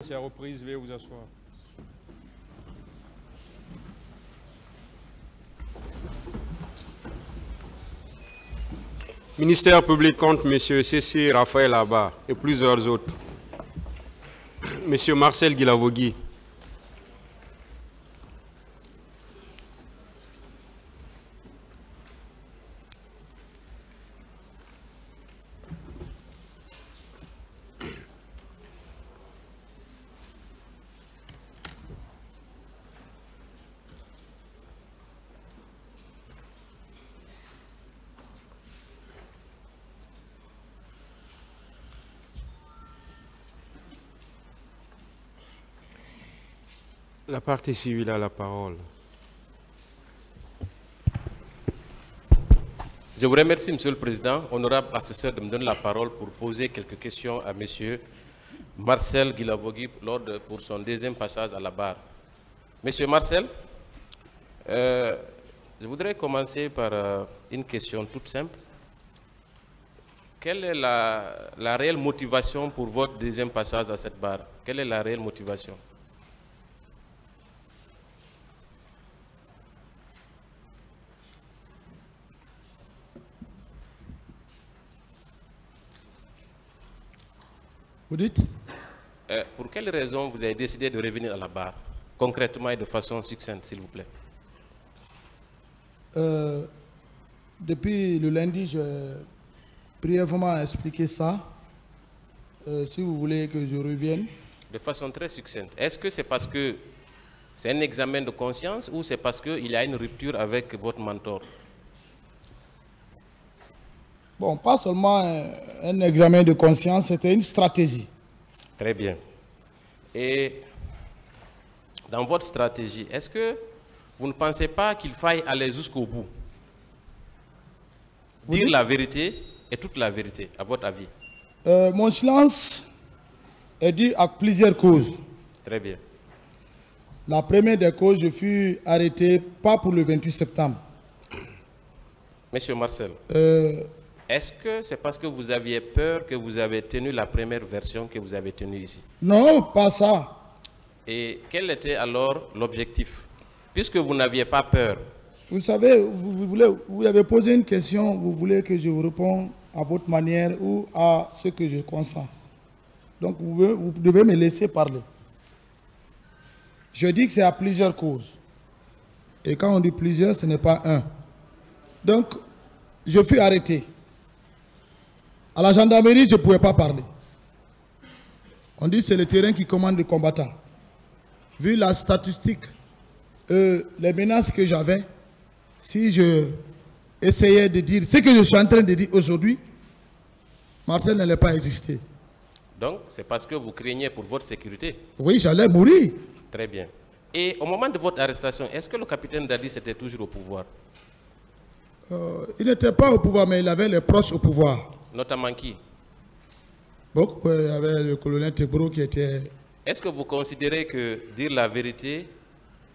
C'est la reprise, veuillez vous asseoir. Ministère public contre M. C.C. Raphaël Abba et plusieurs autres. M. Marcel Guilavogui. La partie civile a la parole. Je vous remercie, Monsieur le Président. Honorable assesseur, de me donner la parole pour poser quelques questions à Monsieur Marcel Guilavogui pour son deuxième passage à la barre. Monsieur Marcel, je voudrais commencer par une question toute simple. Quelle est la réelle motivation pour votre deuxième passage à cette barre? Quelle est la réelle motivation? Vous dites? Pour quelle raison vous avez décidé de revenir à la barre, concrètement et de façon succincte, s'il vous plaît? Depuis le lundi, j'ai brièvement expliqué ça. Si vous voulez que je revienne. De façon très succincte. Est-ce que c'est parce que c'est un examen de conscience ou c'est parce qu'il y a une rupture avec votre mentor? Bon, pas seulement un examen de conscience, c'était une stratégie. Très bien. Et dans votre stratégie, est-ce que vous ne pensez pas qu'il faille aller jusqu'au bout? Dire la vérité et toute la vérité, à votre avis? Mon silence est dû à plusieurs causes. Très bien. La première des causes, je fus arrêté, pas pour le 28 septembre. Monsieur Marcel. Est-ce que c'est parce que vous aviez peur que vous avez tenu la première version que vous avez tenue ici? Non, pas ça. Et quel était alors l'objectif? Puisque vous n'aviez pas peur. Vous savez, vous avez posé une question, vous voulez que je vous réponde à votre manière ou à ce que je consens. Donc vous devez me laisser parler. Je dis que c'est à plusieurs causes. Et quand on dit plusieurs, ce n'est pas un. Donc, je fus arrêté. À la gendarmerie, je ne pouvais pas parler. On dit que c'est le terrain qui commande les combattants. Vu la statistique, les menaces que j'avais, si je essayais de dire ce que je suis en train de dire aujourd'hui, Marcel n'allait pas exister. Donc, c'est parce que vous craignez pour votre sécurité? Oui, j'allais mourir. Très bien. Et au moment de votre arrestation, est-ce que le capitaine Dadis était toujours au pouvoir? Il n'était pas au pouvoir, mais il avait les proches au pouvoir. Notamment qui? Beaucoup, il y avait le colonel Tebro qui était... Est-ce que vous considérez que dire la vérité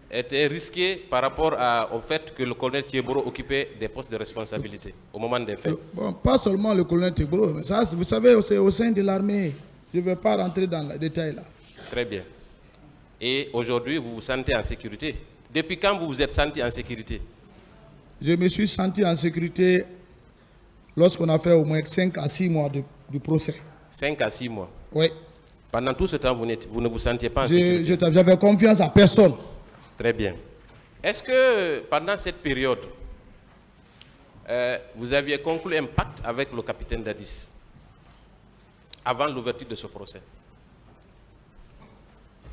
était risqué par rapport au fait que le colonel Tebro occupait des postes de responsabilité au moment des faits? Bon, pas seulement le colonel Tebro, mais ça, vous savez, c'est au sein de l'armée. Je ne vais pas rentrer dans le détail là. Très bien. Et aujourd'hui, vous vous sentez en sécurité? Depuis quand vous vous êtes senti en sécurité? Je me suis senti en sécurité lorsqu'on a fait au moins 5 à 6 mois du procès. 5 à 6 mois? Oui. Pendant tout ce temps, vous ne vous sentiez pas en sécurité? J'avais confiance à personne. Très bien. Est-ce que pendant cette période, vous aviez conclu un pacte avec le capitaine Dadis avant l'ouverture de ce procès?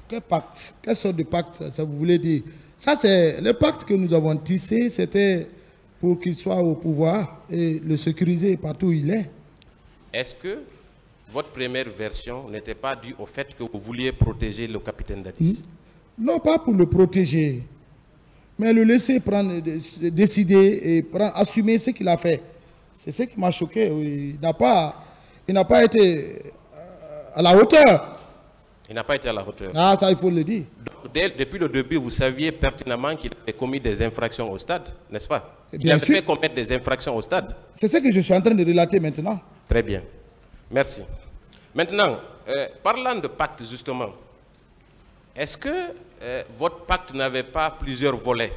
Quel pacte? Quelle sorte de pacte ça vous voulez dire? Ça, c'est le pacte que nous avons tissé, c'était pour qu'il soit au pouvoir et le sécuriser partout où il est. Est-ce que votre première version n'était pas due au fait que vous vouliez protéger le capitaine Dadis? Non, pas pour le protéger, mais le laisser décider et assumer ce qu'il a fait. C'est ce qui m'a choqué. Il n'a pas été à la hauteur. Il n'a pas été à la hauteur. Ah, ça, il faut le dire. Depuis le début, vous saviez pertinemment qu'il avait commis des infractions au stade, n'est-ce pas? Il Bien avait sûr. fait commettre des infractions au stade. C'est ce que je suis en train de relater maintenant. Très bien. Merci. Maintenant, parlant de pacte, justement, Est-ce que votre pacte n'avait pas plusieurs volets?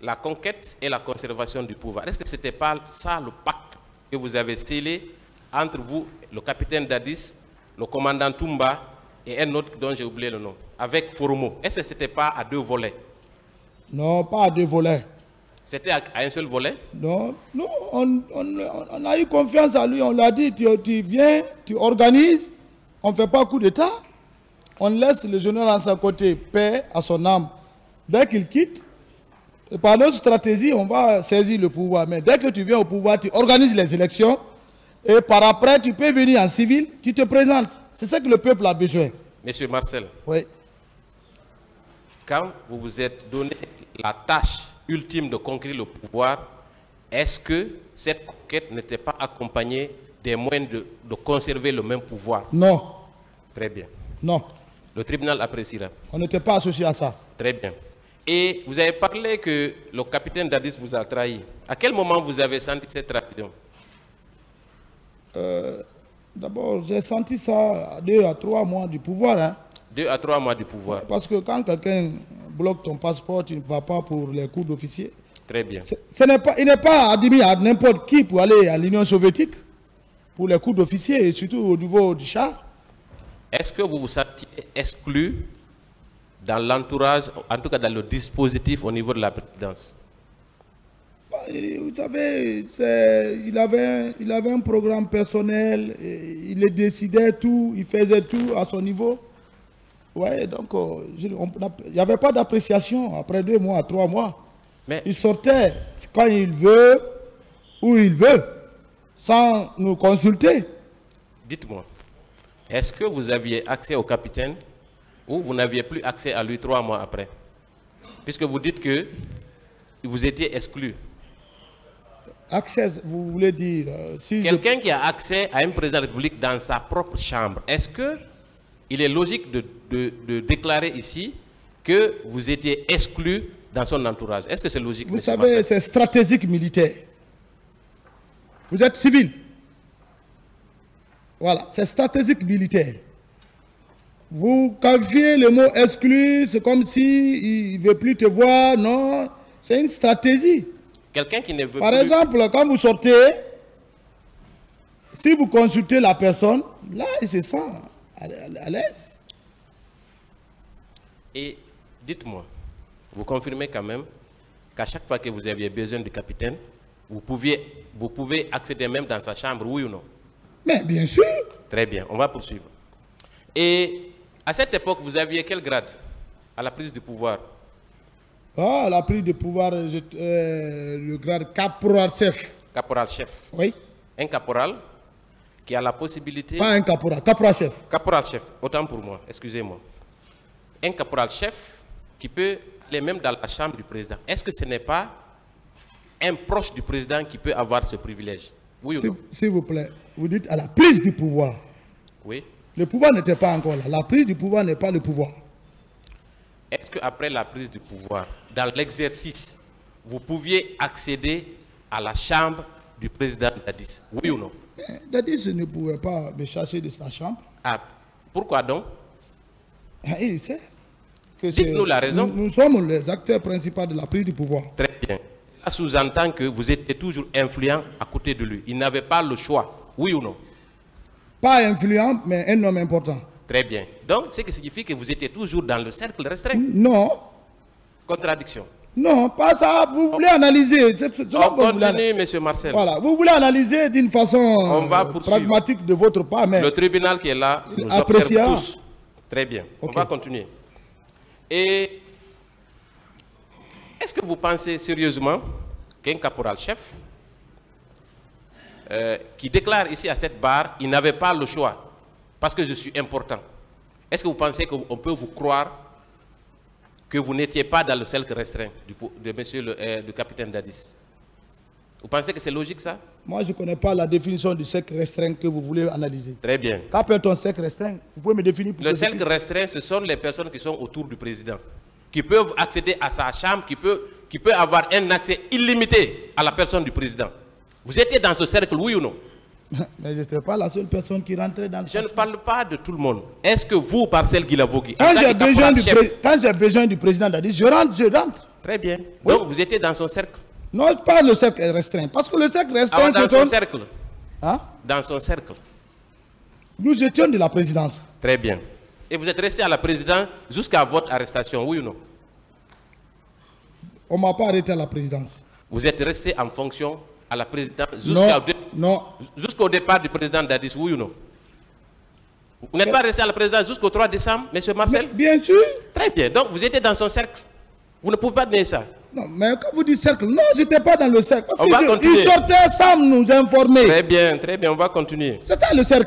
La conquête et la conservation du pouvoir. Est-ce que ce n'était pas ça le pacte que vous avez scellé entre vous, le capitaine Dadis, le commandant Toumba et un autre dont j'ai oublié le nom, avec Foromo? Est-ce que ce n'était pas à deux volets? Non, pas à deux volets. C'était à un seul volet? Non, non, on a eu confiance à lui, on l'a dit, tu viens, tu organises, on ne fait pas coup d'État, on laisse le général à son côté, paix à son âme. Dès qu'il quitte, par notre stratégie, on va saisir le pouvoir. Mais dès que tu viens au pouvoir, tu organises les élections, et par après, tu peux venir en civil, tu te présentes. C'est ça que le peuple a besoin. Monsieur Marcel, oui. Quand vous vous êtes donné la tâche ultime de conquérir le pouvoir, est-ce que cette conquête n'était pas accompagnée des moyens de conserver le même pouvoir? Non. Très bien. Non. Le tribunal appréciera. On n'était pas associé à ça. Très bien. Et vous avez parlé que le capitaine Dadis vous a trahi. À quel moment vous avez senti cette trahison? D'abord, j'ai senti ça à 2 à 3 mois du pouvoir. Hein. 2 à 3 mois du pouvoir. Parce que quand quelqu'un bloque ton passeport, tu ne vas pas pour les cours d'officier. Très bien. Il n'est pas admis à n'importe qui pour aller à l'Union soviétique, pour les cours d'officier, et surtout au niveau du char. Est-ce que vous vous sentiez exclu dans l'entourage, en tout cas dans le dispositif au niveau de la présidence? Vous savez, il avait un programme personnel, il décidait tout, il faisait tout à son niveau. Ouais, donc il n'y avait pas d'appréciation après 2 mois, 3 mois. Mais il sortait quand il veut, où il veut, sans nous consulter. Dites-moi, est-ce que vous aviez accès au capitaine ou vous n'aviez plus accès à lui 3 mois après? Puisque vous dites que vous étiez exclu. Accès, vous voulez dire... si quelqu'un qui a accès à un président de la République dans sa propre chambre, est-ce qu'il est logique de déclarer ici que vous étiez exclu dans son entourage? Est-ce que c'est logique? Vous savez, c'est stratégique militaire. Vous êtes civil. Voilà, c'est stratégique militaire. Vous qualifiez le mot exclu, c'est comme s'il ne veut plus te voir. Non, c'est une stratégie. Quelqu'un qui ne veut Par plus... exemple, quand vous sortez, si vous consultez la personne, là, il se sent à l'aise. Et dites-moi, vous confirmez quand même qu'à chaque fois que vous aviez besoin du capitaine, vous pouvez accéder même dans sa chambre, oui ou non? Mais bien sûr. Très bien, on va poursuivre. Et à cette époque, vous aviez quel grade à la prise du pouvoir? Ah, la prise de pouvoir, le grade caporal-chef. Caporal-chef. Oui. Un caporal qui a la possibilité... Pas un caporal, caporal-chef. Caporal-chef, autant pour moi, excusez-moi. Un caporal-chef qui peut aller même dans la chambre du président. Est-ce que ce n'est pas un proche du président qui peut avoir ce privilège? Oui ou non? S'il vous plaît, vous dites à la prise du pouvoir. Oui. Le pouvoir n'était pas encore là. La prise du pouvoir n'est pas le pouvoir. Est-ce qu'après la prise du pouvoir, dans l'exercice, vous pouviez accéder à la chambre du président Dadis? Oui ou non? Dadis ne pouvait pas me chasser de sa chambre. Ah, pourquoi donc? Il sait que dites-nous la raison. Nous sommes les acteurs principaux de la prise du pouvoir. Très bien. Cela sous-entend que vous étiez toujours influent à côté de lui. Il n'avait pas le choix. Oui ou non? Pas influent, mais un homme important. Très bien. Donc, ce qui signifie que vous étiez toujours dans le cercle restreint. Non. Contradiction. Non, pas ça. Vous voulez analyser. On continue, M. Marcel. Voilà. Vous voulez analyser d'une façon pragmatique de votre part. Mais le tribunal qui est là nous observe tous. Très bien. Okay. On va continuer. Et est-ce que vous pensez sérieusement qu'un caporal-chef qui déclare ici à cette barre, il n'avait pas le choix parce que je suis important. Est-ce que vous pensez qu'on peut vous croire que vous n'étiez pas dans le cercle restreint du capitaine Dadis? Vous pensez que c'est logique ça? Moi, je ne connais pas la définition du cercle restreint que vous voulez analyser. Très bien. Qu'appelle-t-on cercle restreint? Vous pouvez me définir pour le cercle restreint, ce sont les personnes qui sont autour du président, qui peuvent accéder à sa chambre, qui peut avoir un accès illimité à la personne du président. Vous étiez dans ce cercle, oui ou non? Mais je n'étais pas la seule personne qui rentrait dans le Je ne station. parle pas de tout le monde. Est-ce que vous, Parcelle Guilavogui, Quand j'ai besoin du président Dadis, je rentre. Très bien. Oui. Donc vous étiez dans son cercle. Non, pas le cercle restreint. Parce que le cercle restreint, Dans son cercle. Hein? Dans son cercle. Nous étions de la présidence. Très bien. Et vous êtes resté à la présidence jusqu'à votre arrestation, oui ou non? On ne m'a pas arrêté à la présidence. Vous êtes resté en fonction à la présidence Non. jusqu'au départ du président Dadis, oui ou non? Vous n'êtes pas resté à la présidence jusqu'au 3 décembre, M. Marcel? Bien sûr. Très bien. Donc vous étiez dans son cercle. Vous ne pouvez pas nier ça. Non, mais quand vous dites cercle, non, je n'étais pas dans le cercle. Parce On va continuer. qu'il sortait sans nous informer. Très bien, on va continuer. C'est ça le cercle.